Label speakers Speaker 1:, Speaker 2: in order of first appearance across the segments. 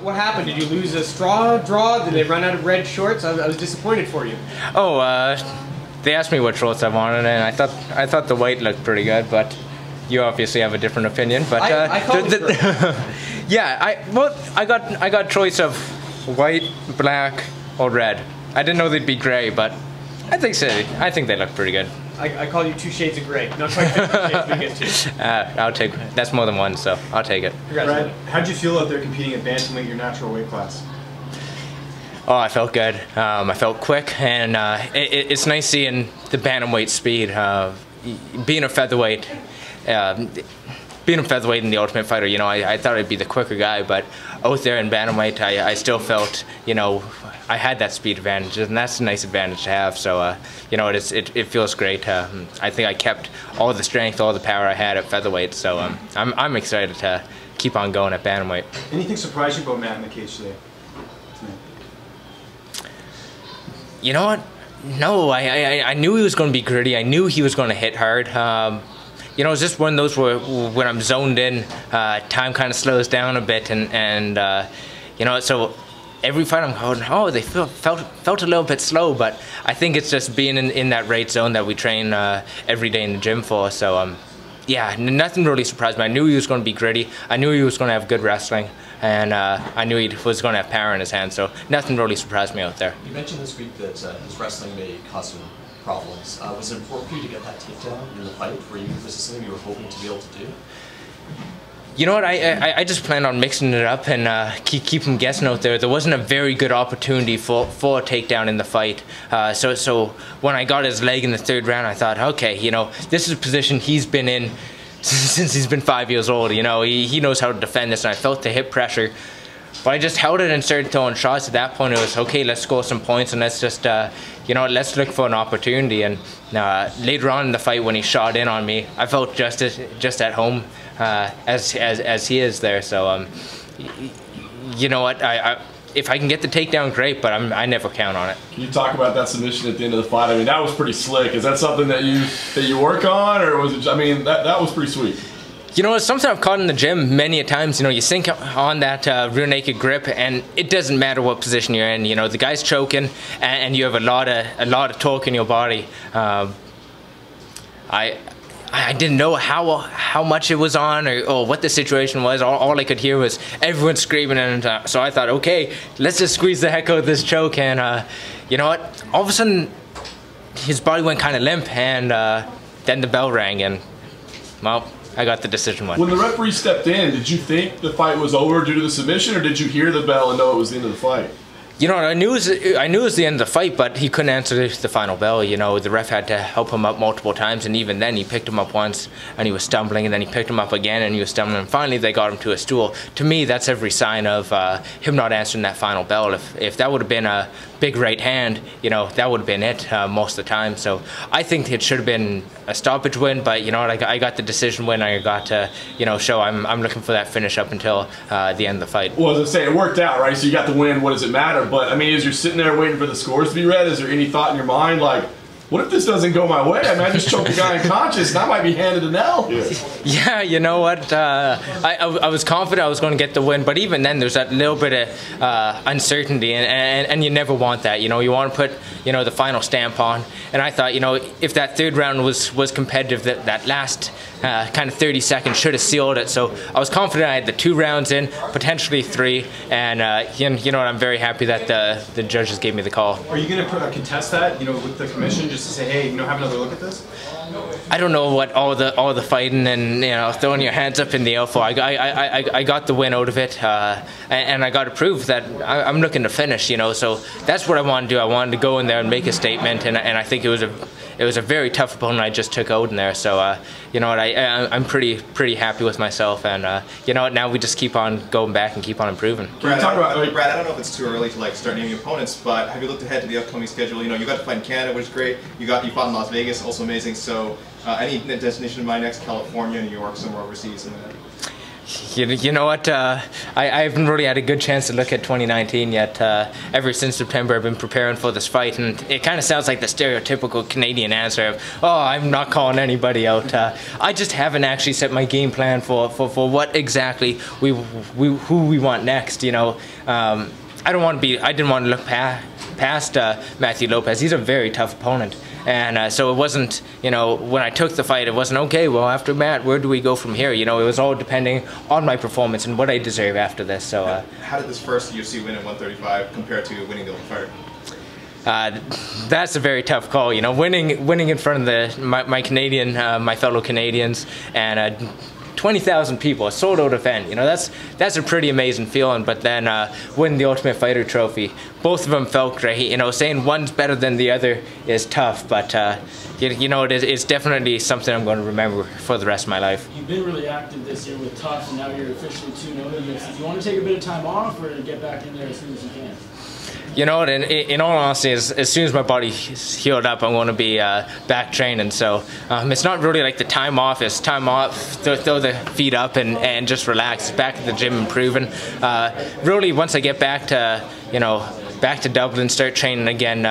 Speaker 1: What happened? Did you lose a straw draw? Did they run out of red shorts? I was disappointed for you.
Speaker 2: Oh, they asked me what shorts I wanted, and I thought the white looked pretty good, but you obviously have a different opinion. But
Speaker 1: I called it gray.
Speaker 2: yeah, I got choice of white, black, or red. I didn't know they'd be gray, but I think they look pretty good.
Speaker 1: I call you 2 shades of gray. Not quite 50 shades, but you get 2.
Speaker 2: I'll take. That's more than one, so I'll take it.
Speaker 3: Brad, how'd you feel out there competing at bantamweight, your natural weight class?
Speaker 2: Oh, I felt good. I felt quick, and it's nice seeing the bantamweight speed. Being a featherweight in the Ultimate Fighter, you know, I thought I'd be the quicker guy, but out there in bantamweight, I still felt, you know, I had that speed advantage, and that's a nice advantage to have. So, you know, it feels great. I think I kept all the strength, all the power I had at featherweight. So I'm excited to keep on going at bantamweight.
Speaker 3: Anything surprise you about Matt in the cage today?
Speaker 2: You know what? No, I knew he was going to be gritty. I knew he was going to hit hard. You know, it's just one of those where when I'm zoned in, time kind of slows down a bit, and you know, so every fight I'm going, oh, they felt a little bit slow, but I think it's just being in that right zone that we train every day in the gym for. So yeah, nothing really surprised me. I knew he was going to be gritty. I knew he was going to have good wrestling, and I knew he was going to have power in his hands. So nothing really surprised me out there.
Speaker 4: You mentioned this week that his wrestling may cause some problems. Was it important for you to get that takedown in the fight? Was this something you were hoping to be able to do?
Speaker 2: You know what? I just planned on mixing it up and keep him guessing out there. There wasn't a very good opportunity for a takedown in the fight. So when I got his leg in the 3rd round, I thought, okay, you know, this is a position he's been in since he's been 5 years old. You know, he knows how to defend this, and I felt the hip pressure. But I just held it and started throwing shots. At that point, it was, okay, let's score some points, and let's just, you know, let's look for an opportunity. And later on in the fight, when he shot in on me, I felt just at home as he is there. So, you know what? If I can get the takedown, great, but I never count on it.
Speaker 5: Can you talk about that submission at the end of the fight? I mean, that was pretty slick. Is that something that you work on, or was it? I mean, that was pretty sweet.
Speaker 2: You know, it's something I've caught in the gym many a times. You know, you sink on that rear naked grip, and it doesn't matter what position you're in. You know, the guy's choking, and you have a lot of torque in your body. I didn't know how much it was on or what the situation was. All I could hear was everyone screaming, and so I thought, okay, let's just squeeze the heck out of this choke. And you know what? All of a sudden, his body went kind of limp, and then the bell rang, and well, I got the decision win.
Speaker 5: When the referee stepped in, did you think the fight was over due to the submission, or did you hear the bell and know it was the end of the fight?
Speaker 2: You know, I knew it was the end of the fight, but he couldn't answer the final bell. You know, the ref had to help him up multiple times, and even then he picked him up once and he was stumbling, and then he picked him up again and he was stumbling, and finally they got him to a stool. To me, that's every sign of him not answering that final bell. If that would have been a big right hand, you know, that would have been it most of the time. So I think it should have been a stoppage win, but you know what, I got the decision win. I got to, you know, show I'm looking for that finish up until the end of the fight.
Speaker 5: Well, as I say, it worked out, right? So you got the win. What does it matter? But I mean, as you're sitting there waiting for the scores to be read, is there any thought in your mind like, what if this doesn't go my way? I mean, I just choked a guy unconscious, and I might be handed an L.
Speaker 2: Yeah, you know what? I was confident I was going to get the win, but even then, there's that little bit of uncertainty, and you never want that. You know, you want to put, you know, the final stamp on. And I thought, you know, if that 3rd round was competitive, that last kind of 30 seconds should have sealed it. So I was confident I had the 2 rounds in, potentially 3, and you know what? I'm very happy that the judges gave me the call.
Speaker 3: Are you going to contest that, you know, with the commission, just to say, hey, you know, have another look at this?
Speaker 2: I don't know what all the fighting and, you know, throwing your hands up in the air for. I got the win out of it, and I got to prove that I'm looking to finish. You know, so that's what I wanted to do. I wanted to go in there and make a statement, and I think it was a very tough opponent I just took out in there. So you know what, I'm pretty happy with myself, and you know what, now we just keep on going back and keep on improving.
Speaker 6: Brad, I don't know if it's too early to like start naming opponents, but have you looked ahead to the upcoming schedule? You know, you got to fight in Canada, which is great. You fought in Las Vegas, also amazing. So any destination in mind next? California, New York, somewhere overseas?
Speaker 2: You know what? I haven't really had a good chance to look at 2019 yet. Ever since September, I've been preparing for this fight, and it kind of sounds like the stereotypical Canadian answer of, "Oh, I'm not calling anybody out." I just haven't actually set my game plan for what exactly who we want next. You know, I didn't want to look past Matthew Lopez. He's a very tough opponent. And so it wasn't, you know, when I took the fight, it wasn't, okay, well, after Matt, where do we go from here? You know, it was all depending on my performance and what I deserve after this. So
Speaker 6: how did this first UFC win at 135 compare to winning the Ultimate Fighter?
Speaker 2: That's a very tough call. You know, winning in front of my fellow Canadians, and 20,000 people, a sold-out event. You know, that's a pretty amazing feeling. But then winning the Ultimate Fighter trophy, both of them felt great. You know, saying one's better than the other is tough, but you know, it's definitely something I'm going to remember for the rest of my life.
Speaker 7: You've been really active this year with Tough, and now you're officially 2-0. Do you want to take a bit of time off, or get back in there as soon as you can?
Speaker 2: You know what, in all honesty, as soon as my body's healed up, I'm going to be back training. So it's not really like the time off. It's time off, throw the feet up and just relax. Back at the gym improving. Really, once I get back to, you know, back to Dublin, start training again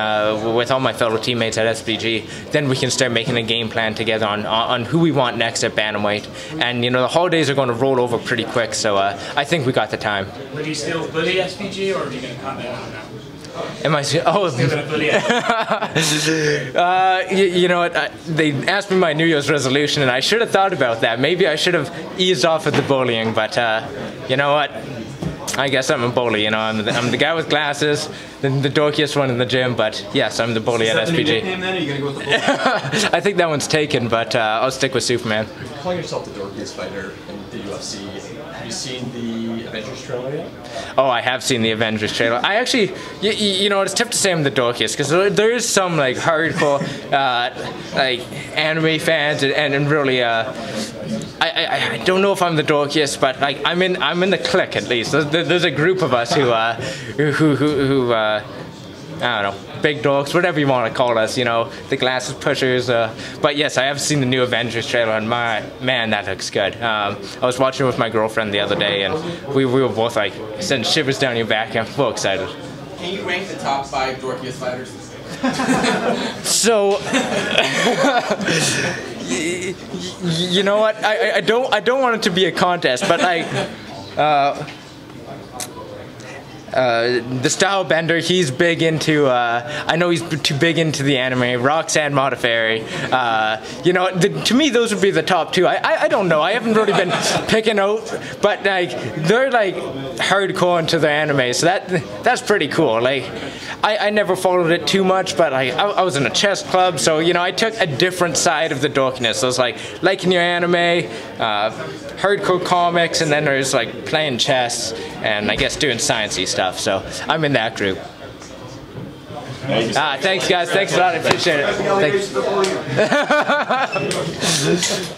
Speaker 2: with all my fellow teammates at SPG, then we can start making a game plan together on who we want next at bantamweight. And you know, the holidays are going to roll over pretty quick, so I think we got the time.
Speaker 7: Will you still bully SPG, or are you going to cut that out now?
Speaker 2: Am I? Oh, you know what? They asked me my New Year's resolution, and I should have thought about that. Maybe I should have eased off with the bullying, but you know what? I guess I'm a bully. You know, I'm the guy with glasses, the dorkiest one in the gym. But yes, I'm the bully at SPG.
Speaker 3: Is that the new nickname then? Are you gonna go with the bully?
Speaker 2: I think that one's taken, but I'll stick with Superman.
Speaker 4: Calling yourself the dorkiest fighter in the UFC, have you seen the Avengers trailer yet?
Speaker 2: Oh, I have seen the Avengers trailer. I actually, you know, it's tough to say I'm the dorkiest, because there is some like hardcore like anime fans and really I don't know if I'm the dorkiest, but like I'm in the clique at least. There's a group of us who I don't know, big dogs, whatever you want to call us, you know, the glasses pushers. But yes, I have seen the new Avengers trailer, and man, that looks good. I was watching it with my girlfriend the other day, and we were both like sending shivers down your back. I'm so excited.
Speaker 1: Can you rank the top 5 dorkiest fighters?
Speaker 2: So, you know what? I don't want it to be a contest, but like. The style bender, he's big into, I know he's too big into the anime. Roxanne Modafferi, you know, to me those would be the top 2. I don't know, I haven't really been picking out, but like, they're like hardcore into the anime, so that's pretty cool. Like, I never followed it too much, but I was in a chess club, so you know, I took a different side of the dorkiness. So it's like liking your anime, hardcore comics, and then there's like playing chess, and I guess doing sciencey stuff. So I'm in that group. Thanks guys, thanks a lot, I appreciate it. Thanks.